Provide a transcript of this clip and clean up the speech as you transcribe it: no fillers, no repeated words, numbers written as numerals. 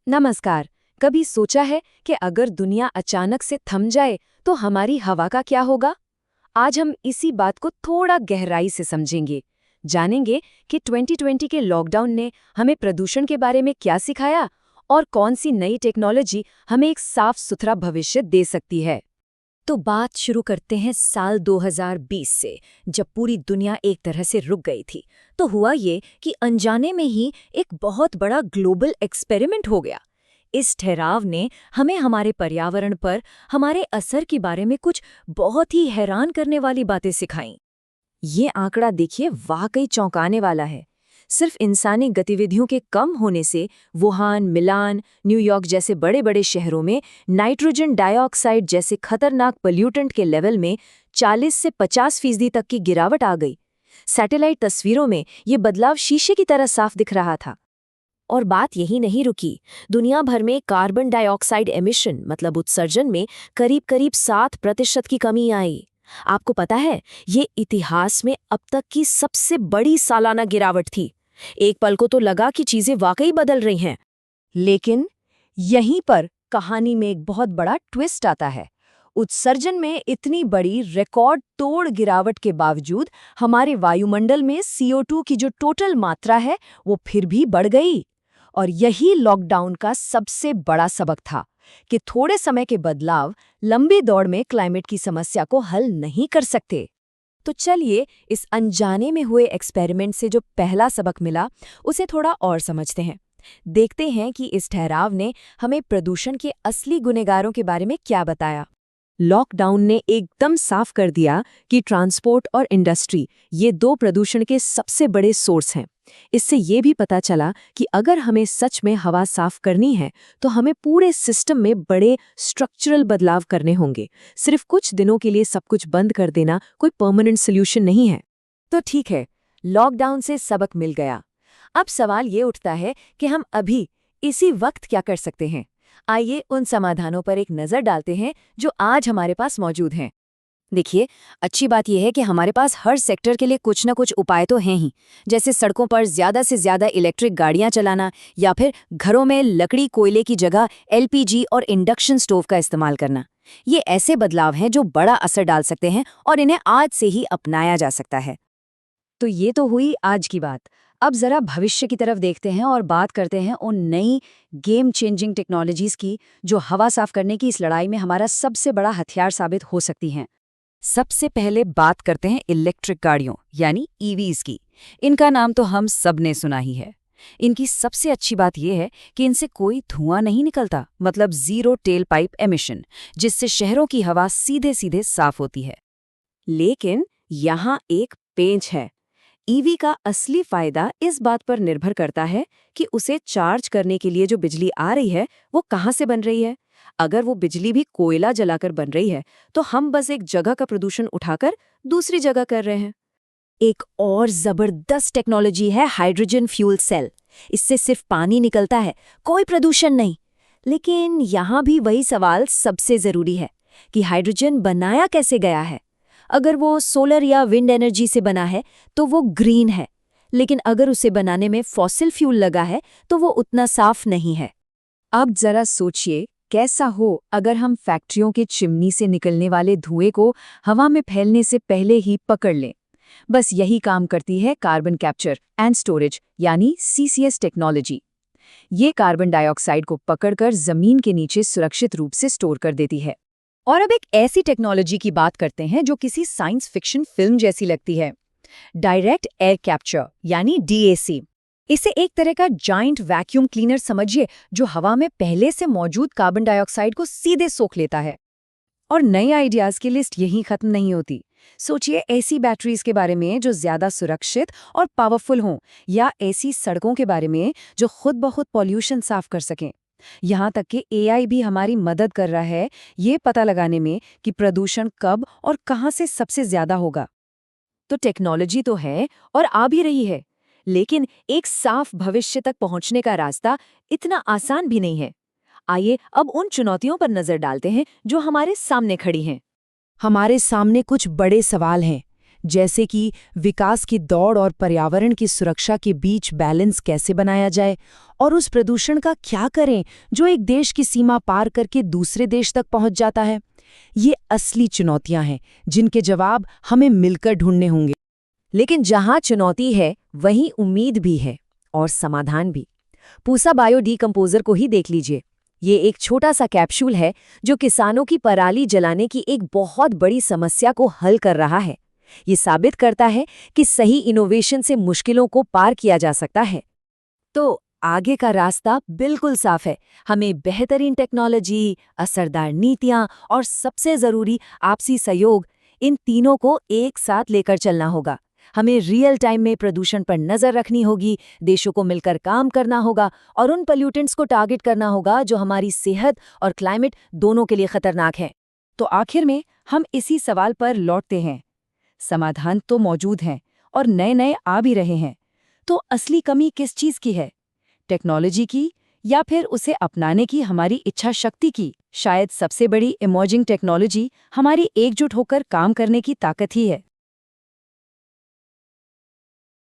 नमस्कार। कभी सोचा है कि अगर दुनिया अचानक से थम जाए तो हमारी हवा का क्या होगा? आज हम इसी बात को थोड़ा गहराई से समझेंगे। जानेंगे कि 2020 के लॉकडाउन ने हमें प्रदूषण के बारे में क्या सिखाया और कौन सी नई टेक्नोलॉजी हमें एक साफ सुथरा भविष्य दे सकती है। तो बात शुरू करते हैं साल 2020 से, जब पूरी दुनिया एक तरह से रुक गई थी। तो हुआ ये कि अनजाने में ही एक बहुत बड़ा ग्लोबल एक्सपेरिमेंट हो गया। इस ठहराव ने हमें हमारे पर्यावरण पर हमारे असर के बारे में कुछ बहुत ही हैरान करने वाली बातें सिखाईं। ये आंकड़ा देखिए, वाकई चौंकाने वाला है। सिर्फ इंसानी गतिविधियों के कम होने से वुहान, मिलान, न्यूयॉर्क जैसे बड़े बड़े शहरों में नाइट्रोजन डाइऑक्साइड जैसे खतरनाक पोल्यूटेंट के लेवल में 40 से 50% तक की गिरावट आ गई। सैटेलाइट तस्वीरों में ये बदलाव शीशे की तरह साफ दिख रहा था। और बात यही नहीं रुकी। दुनिया भर में कार्बन डाइऑक्साइड एमिशन मतलब उत्सर्जन में करीब करीब 7% की कमी आई। आपको पता है, ये इतिहास में अब तक की सबसे बड़ी सालाना गिरावट थी। एक पल को तो लगा कि चीजें वाकई बदल रही हैं। लेकिन यहीं पर कहानी में एक बहुत बड़ा ट्विस्ट आता है। उत्सर्जन में इतनी बड़ी रिकॉर्ड तोड़ गिरावट के बावजूद हमारे वायुमंडल में CO2 की जो टोटल मात्रा है वो फिर भी बढ़ गई। और यही लॉकडाउन का सबसे बड़ा सबक था कि थोड़े समय के बदलाव लंबी दौड़ में क्लाइमेट की समस्या को हल नहीं कर सकते। तो चलिए इस अनजाने में हुए एक्सपेरिमेंट से जो पहला सबक मिला उसे थोड़ा और समझते हैं। देखते हैं कि इस ठहराव ने हमें प्रदूषण के असली गुनहगारों के बारे में क्या बताया। लॉकडाउन ने एकदम साफ कर दिया कि ट्रांसपोर्ट और इंडस्ट्री ये दो प्रदूषण के सबसे बड़े सोर्स हैं। इससे ये भी पता चला कि अगर हमें सच में हवा साफ करनी है तो हमें पूरे सिस्टम में बड़े स्ट्रक्चरल बदलाव करने होंगे। सिर्फ कुछ दिनों के लिए सब कुछ बंद कर देना कोई परमानेंट सोल्यूशन नहीं है। तो ठीक है, लॉकडाउन से सबक मिल गया। अब सवाल ये उठता है कि हम अभी इसी वक्त क्या कर सकते हैं। आइए उन समाधानों पर एक नज़र डालते हैं जो आज हमारे पास मौजूद हैं। देखिए, अच्छी बात यह है कि हमारे पास हर सेक्टर के लिए कुछ ना कुछ उपाय तो हैं ही। जैसे सड़कों पर ज़्यादा से ज़्यादा इलेक्ट्रिक गाड़ियां चलाना या फिर घरों में लकड़ी कोयले की जगह LPG और इंडक्शन स्टोव का इस्तेमाल करना। ये ऐसे बदलाव हैं जो बड़ा असर डाल सकते हैं और इन्हें आज से ही अपनाया जा सकता है। तो ये तो हुई आज की बात। अब जरा भविष्य की तरफ देखते हैं और बात करते हैं उन नई गेम चेंजिंग टेक्नोलॉजीज की जो हवा साफ करने की इस लड़ाई में हमारा सबसे बड़ा हथियार साबित हो सकती हैं। सबसे पहले बात करते हैं इलेक्ट्रिक गाड़ियों यानी EVs की। इनका नाम तो हम सब ने सुना ही है। इनकी सबसे अच्छी बात यह है कि इनसे कोई धुआं नहीं निकलता, मतलब जीरो टेल पाइप एमिशन, जिससे शहरों की हवा सीधे सीधे साफ होती है। लेकिन यहाँ एक पेंच है। EV का असली फायदा इस बात पर निर्भर करता है कि उसे चार्ज करने के लिए जो बिजली आ रही है वो कहाँ से बन रही है। अगर वो बिजली भी कोयला जलाकर बन रही है तो हम बस एक जगह का प्रदूषण उठाकर दूसरी जगह कर रहे हैं। एक और जबरदस्त टेक्नोलॉजी है हाइड्रोजन फ्यूल सेल। इससे सिर्फ पानी निकलता है, कोई प्रदूषण नहीं। लेकिन यहाँ भी वही सवाल सबसे जरूरी है कि हाइड्रोजन बनाया कैसे गया है। अगर वो सोलर या विंड एनर्जी से बना है तो वो ग्रीन है, लेकिन अगर उसे बनाने में फॉसिल फ्यूल लगा है तो वो उतना साफ नहीं है। अब जरा सोचिए कैसा हो अगर हम फैक्ट्रियों के चिमनी से निकलने वाले धुएं को हवा में फैलने से पहले ही पकड़ लें। बस यही काम करती है कार्बन कैप्चर एंड स्टोरेज यानी CCS टेक्नोलॉजी। ये कार्बन डाइऑक्साइड को पकड़कर जमीन के नीचे सुरक्षित रूप से स्टोर कर देती है। और अब एक ऐसी टेक्नोलॉजी की बात करते हैं जो किसी साइंस फिक्शन फिल्म जैसी लगती है। डायरेक्ट एयर कैप्चर यानी DAC। इसे एक तरह का जाइंट वैक्यूम क्लीनर समझिए, जो हवा में पहले से मौजूद कार्बन डाइऑक्साइड को सीधे सोख लेता है। और नए आइडियाज की लिस्ट यहीं खत्म नहीं होती। सोचिए ऐसी बैटरीज के बारे में जो ज्यादा सुरक्षित और पावरफुल हों, या ऐसी सड़कों के बारे में जो खुद ब खुद पॉल्यूशन साफ कर सकें। यहाँ तक कि AI भी हमारी मदद कर रहा है ये पता लगाने में कि प्रदूषण कब और कहाँ से सबसे ज्यादा होगा। तो टेक्नोलॉजी तो है और आ भी रही है, लेकिन एक साफ भविष्य तक पहुंचने का रास्ता इतना आसान भी नहीं है। आइए अब उन चुनौतियों पर नजर डालते हैं जो हमारे सामने खड़ी हैं। हमारे सामने कुछ बड़े सवाल हैं, जैसे कि विकास की दौड़ और पर्यावरण की सुरक्षा के बीच बैलेंस कैसे बनाया जाए, और उस प्रदूषण का क्या करें जो एक देश की सीमा पार करके दूसरे देश तक पहुंच जाता है। ये असली चुनौतियां हैं जिनके जवाब हमें मिलकर ढूंढने होंगे। लेकिन जहां चुनौती है वहीं उम्मीद भी है, और समाधान भी। पूसा बायो डिकम्पोजर को ही देख लीजिए। ये एक छोटा सा कैप्सूल है जो किसानों की पराली जलाने की एक बहुत बड़ी समस्या को हल कर रहा है। ये साबित करता है कि सही इनोवेशन से मुश्किलों को पार किया जा सकता है। तो आगे का रास्ता बिल्कुल साफ है। हमें बेहतरीन टेक्नोलॉजी, असरदार नीतियां और सबसे जरूरी आपसी सहयोग, इन तीनों को एक साथ लेकर चलना होगा। हमें रियल टाइम में प्रदूषण पर नजर रखनी होगी, देशों को मिलकर काम करना होगा और उन पोल्यूटेंट्स को टारगेट करना होगा जो हमारी सेहत और क्लाइमेट दोनों के लिए खतरनाक है। तो आखिर में हम इसी सवाल पर लौटते हैं। समाधान तो मौजूद हैं और नए नए आ भी रहे हैं, तो असली कमी किस चीज़ की है? टेक्नोलॉजी की, या फिर उसे अपनाने की हमारी इच्छा शक्ति की? शायद सबसे बड़ी इमर्जिंग टेक्नोलॉजी हमारी एकजुट होकर काम करने की ताकत ही है।